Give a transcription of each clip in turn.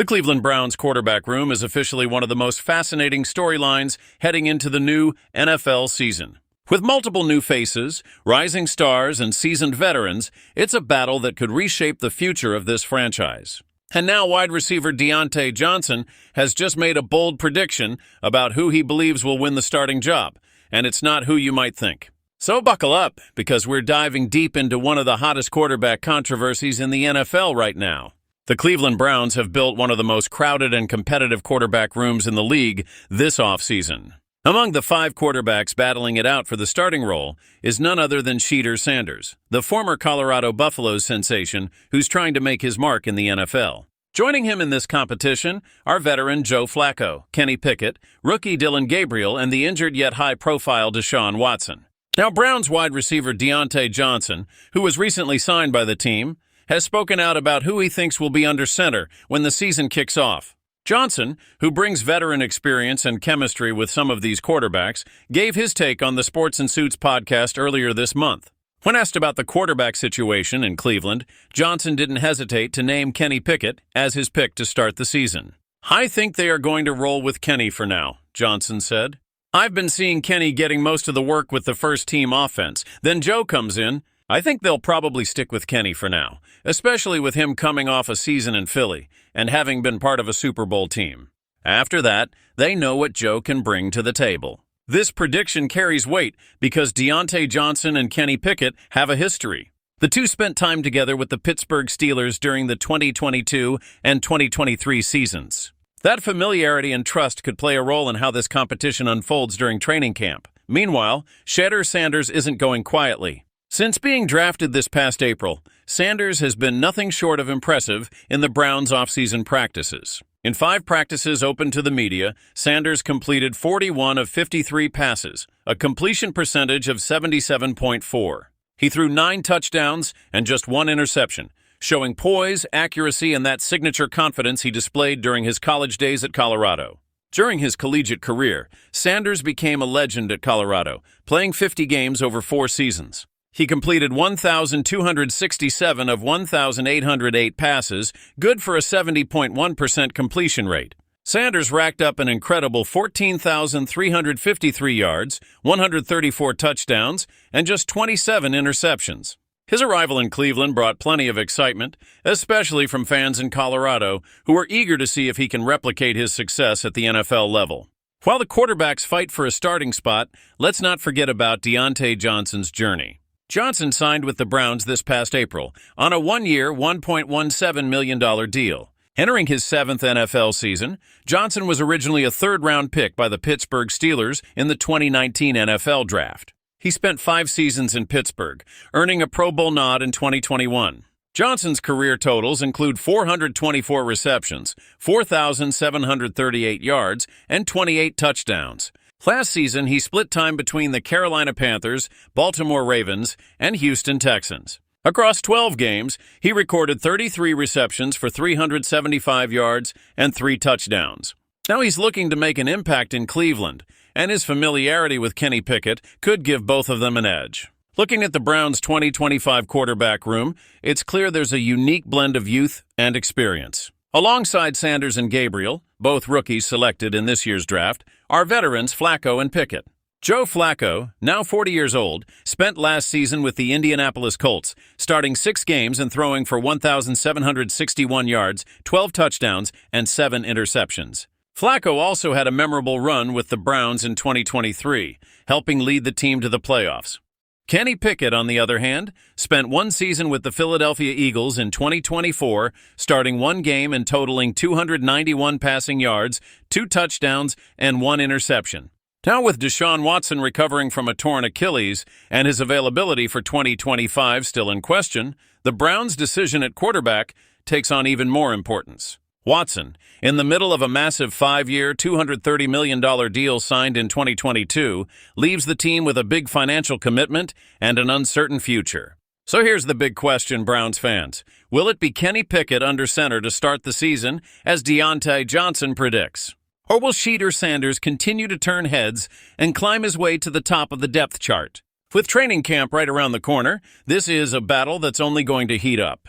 The Cleveland Browns quarterback room is officially one of the most fascinating storylines heading into the new NFL season. With multiple new faces, rising stars, and seasoned veterans, it's a battle that could reshape the future of this franchise. And now wide receiver Deontay Johnson has just made a bold prediction about who he believes will win the starting job, and it's not who you might think. So buckle up, because we're diving deep into one of the hottest quarterback controversies in the NFL right now. The Cleveland Browns have built one of the most crowded and competitive quarterback rooms in the league this offseason. Among the 5 quarterbacks battling it out for the starting role is none other than Shedeur Sanders, the former Colorado Buffaloes sensation who's trying to make his mark in the NFL. Joining him in this competition are veteran Joe Flacco, Kenny Pickett, rookie Dillon Gabriel, and the injured yet high-profile Deshaun Watson. Now, Browns wide receiver Diontae Johnson, who was recently signed by the team, has spoken out about who he thinks will be under center when the season kicks off. Johnson, who brings veteran experience and chemistry with some of these quarterbacks, gave his take on the Sports and Suits podcast earlier this month. When asked about the quarterback situation in Cleveland, Johnson didn't hesitate to name Kenny Pickett as his pick to start the season. "I think they are going to roll with Kenny for now," Johnson said. "I've been seeing Kenny getting most of the work with the first-team offense. Then Joe comes in. I think they'll probably stick with Kenny for now, especially with him coming off a season in Philly and having been part of a Super Bowl team. After that, they know what Joe can bring to the table." This prediction carries weight because Diontae Johnson and Kenny Pickett have a history. The two spent time together with the Pittsburgh Steelers during the 2022 and 2023 seasons. That familiarity and trust could play a role in how this competition unfolds during training camp. Meanwhile, Shedeur Sanders isn't going quietly. Since being drafted this past April, Sanders has been nothing short of impressive in the Browns' offseason practices. In 5 practices open to the media, Sanders completed 41 of 53 passes, a completion percentage of 77.4. He threw 9 touchdowns and just 1 interception, showing poise, accuracy, and that signature confidence he displayed during his college days at Colorado. During his collegiate career, Sanders became a legend at Colorado, playing 50 games over 4 seasons. He completed 1,267 of 1,808 passes, good for a 70.1% completion rate. Sanders racked up an incredible 14,353 yards, 134 touchdowns, and just 27 interceptions. His arrival in Cleveland brought plenty of excitement, especially from fans in Colorado, who are eager to see if he can replicate his success at the NFL level. While the quarterbacks fight for a starting spot, let's not forget about Diontae Johnson's journey. Johnson signed with the Browns this past April on a 1-year, $1.17 million deal. Entering his 7th NFL season, Johnson was originally a 3rd-round pick by the Pittsburgh Steelers in the 2019 NFL Draft. He spent 5 seasons in Pittsburgh, earning a Pro Bowl nod in 2021. Johnson's career totals include 424 receptions, 4,738 yards, and 28 touchdowns. Last season, he split time between the Carolina Panthers, Baltimore Ravens, and Houston Texans. Across 12 games, he recorded 33 receptions for 375 yards and 3 touchdowns. Now he's looking to make an impact in Cleveland, and his familiarity with Kenny Pickett could give both of them an edge. Looking at the Browns' 2025 quarterback room, it's clear there's a unique blend of youth and experience. Alongside Sanders and Gabriel, both rookies selected in this year's draft, are veterans Flacco and Pickett. Joe Flacco, now 40 years old, spent last season with the Indianapolis Colts, starting 6 games and throwing for 1,761 yards, 12 touchdowns, and 7 interceptions. Flacco also had a memorable run with the Browns in 2023, helping lead the team to the playoffs. Kenny Pickett, on the other hand, spent 1 season with the Philadelphia Eagles in 2024, starting 1 game and totaling 291 passing yards, 2 touchdowns, and 1 interception. Now with Deshaun Watson recovering from a torn Achilles and his availability for 2025 still in question, the Browns' decision at quarterback takes on even more importance. Watson, in the middle of a massive 5-year, $230 million deal signed in 2022, leaves the team with a big financial commitment and an uncertain future. So here's the big question, Browns fans. Will it be Kenny Pickett under center to start the season, as Diontae Johnson predicts? Or will Shedeur Sanders continue to turn heads and climb his way to the top of the depth chart? With training camp right around the corner, this is a battle that's only going to heat up.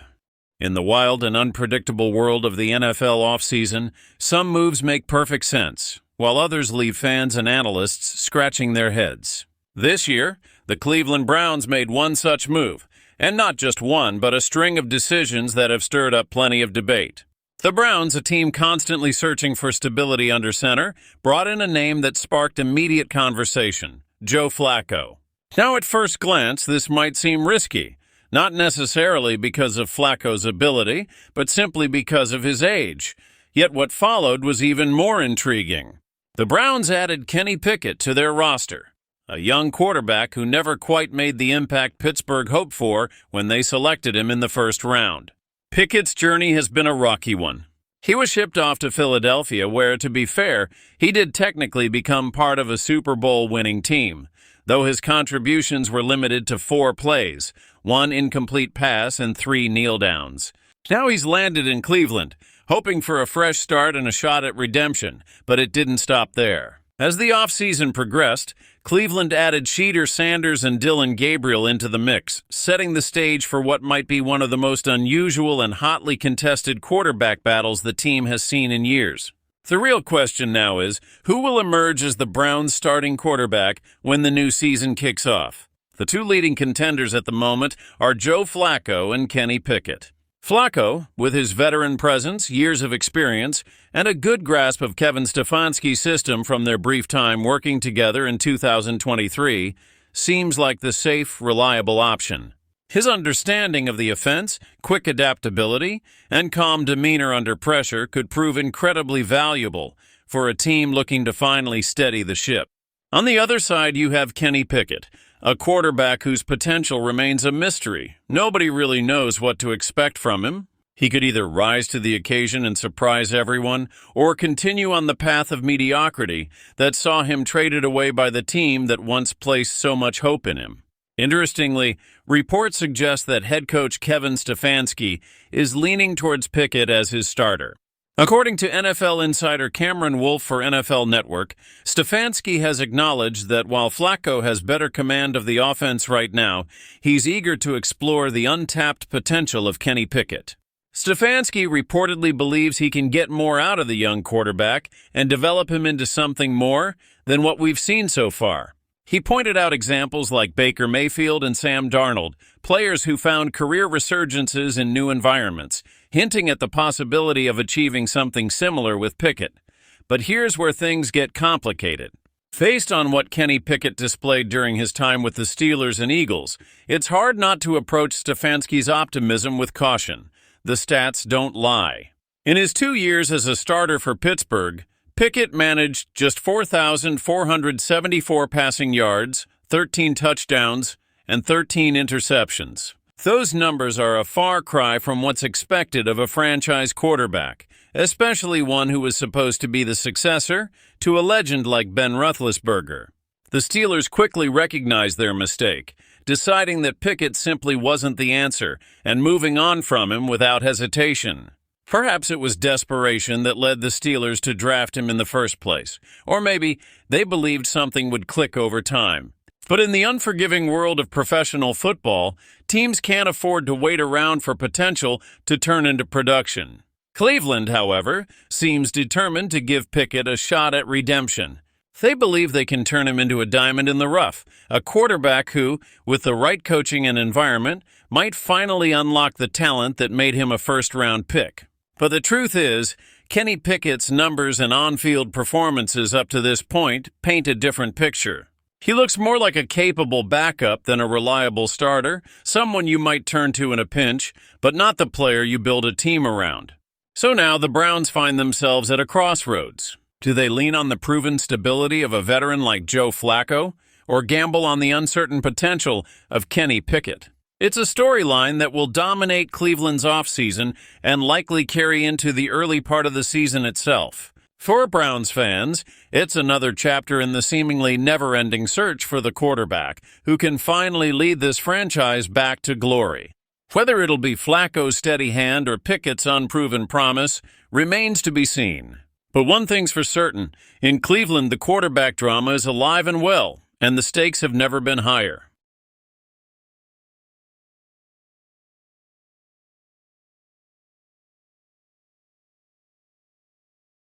In the wild and unpredictable world of the NFL offseason, some moves make perfect sense, while others leave fans and analysts scratching their heads. This year, the Cleveland Browns made one such move, and not just one, but a string of decisions that have stirred up plenty of debate. The Browns, a team constantly searching for stability under center, brought in a name that sparked immediate conversation: Joe Flacco. Now, at first glance, this might seem risky, not necessarily because of Flacco's ability, but simply because of his age. Yet what followed was even more intriguing. The Browns added Kenny Pickett to their roster, a young quarterback who never quite made the impact Pittsburgh hoped for when they selected him in the first round. Pickett's journey has been a rocky one. He was shipped off to Philadelphia where, to be fair, he did technically become part of a Super Bowl winning team, though his contributions were limited to 4 plays, 1 incomplete pass and 3 kneel-downs. Now he's landed in Cleveland, hoping for a fresh start and a shot at redemption, but it didn't stop there. As the offseason progressed, Cleveland added Shedeur Sanders and Dillon Gabriel into the mix, setting the stage for what might be one of the most unusual and hotly contested quarterback battles the team has seen in years. The real question now is, who will emerge as the Browns' starting quarterback when the new season kicks off? The 2 leading contenders at the moment are Joe Flacco and Kenny Pickett. Flacco, with his veteran presence, years of experience, and a good grasp of Kevin Stefanski's system from their brief time working together in 2023, seems like the safe, reliable option. His understanding of the offense, quick adaptability, and calm demeanor under pressure could prove incredibly valuable for a team looking to finally steady the ship. On the other side, you have Kenny Pickett, a quarterback whose potential remains a mystery. Nobody really knows what to expect from him. He could either rise to the occasion and surprise everyone, or continue on the path of mediocrity that saw him traded away by the team that once placed so much hope in him. Interestingly, reports suggest that head coach Kevin Stefanski is leaning towards Pickett as his starter. According to NFL insider Cameron Wolfe for NFL Network, Stefanski has acknowledged that while Flacco has better command of the offense right now, he's eager to explore the untapped potential of Kenny Pickett. Stefanski reportedly believes he can get more out of the young quarterback and develop him into something more than what we've seen so far. He pointed out examples like Baker Mayfield and Sam Darnold, players who found career resurgences in new environments, hinting at the possibility of achieving something similar with Pickett. But here's where things get complicated. Based on what Kenny Pickett displayed during his time with the Steelers and Eagles, it's hard not to approach Stefanski's optimism with caution. The stats don't lie. In his 2 years as a starter for Pittsburgh, Pickett managed just 4,474 passing yards, 13 touchdowns, and 13 interceptions. Those numbers are a far cry from what's expected of a franchise quarterback, especially one who was supposed to be the successor to a legend like Ben Roethlisberger. The Steelers quickly recognized their mistake, deciding that Pickett simply wasn't the answer and moving on from him without hesitation. Perhaps it was desperation that led the Steelers to draft him in the first place, or maybe they believed something would click over time. But in the unforgiving world of professional football, teams can't afford to wait around for potential to turn into production. Cleveland, however, seems determined to give Pickett a shot at redemption. They believe they can turn him into a diamond in the rough, a quarterback who, with the right coaching and environment, might finally unlock the talent that made him a first-round pick. But the truth is, Kenny Pickett's numbers and on-field performances up to this point paint a different picture. He looks more like a capable backup than a reliable starter, someone you might turn to in a pinch, but not the player you build a team around. So now the Browns find themselves at a crossroads. Do they lean on the proven stability of a veteran like Joe Flacco, or gamble on the uncertain potential of Kenny Pickett? It's a storyline that will dominate Cleveland's offseason and likely carry into the early part of the season itself. For Browns fans, it's another chapter in the seemingly never-ending search for the quarterback who can finally lead this franchise back to glory. Whether it'll be Flacco's steady hand or Pickett's unproven promise remains to be seen. But one thing's for certain, in Cleveland the quarterback drama is alive and well, and the stakes have never been higher.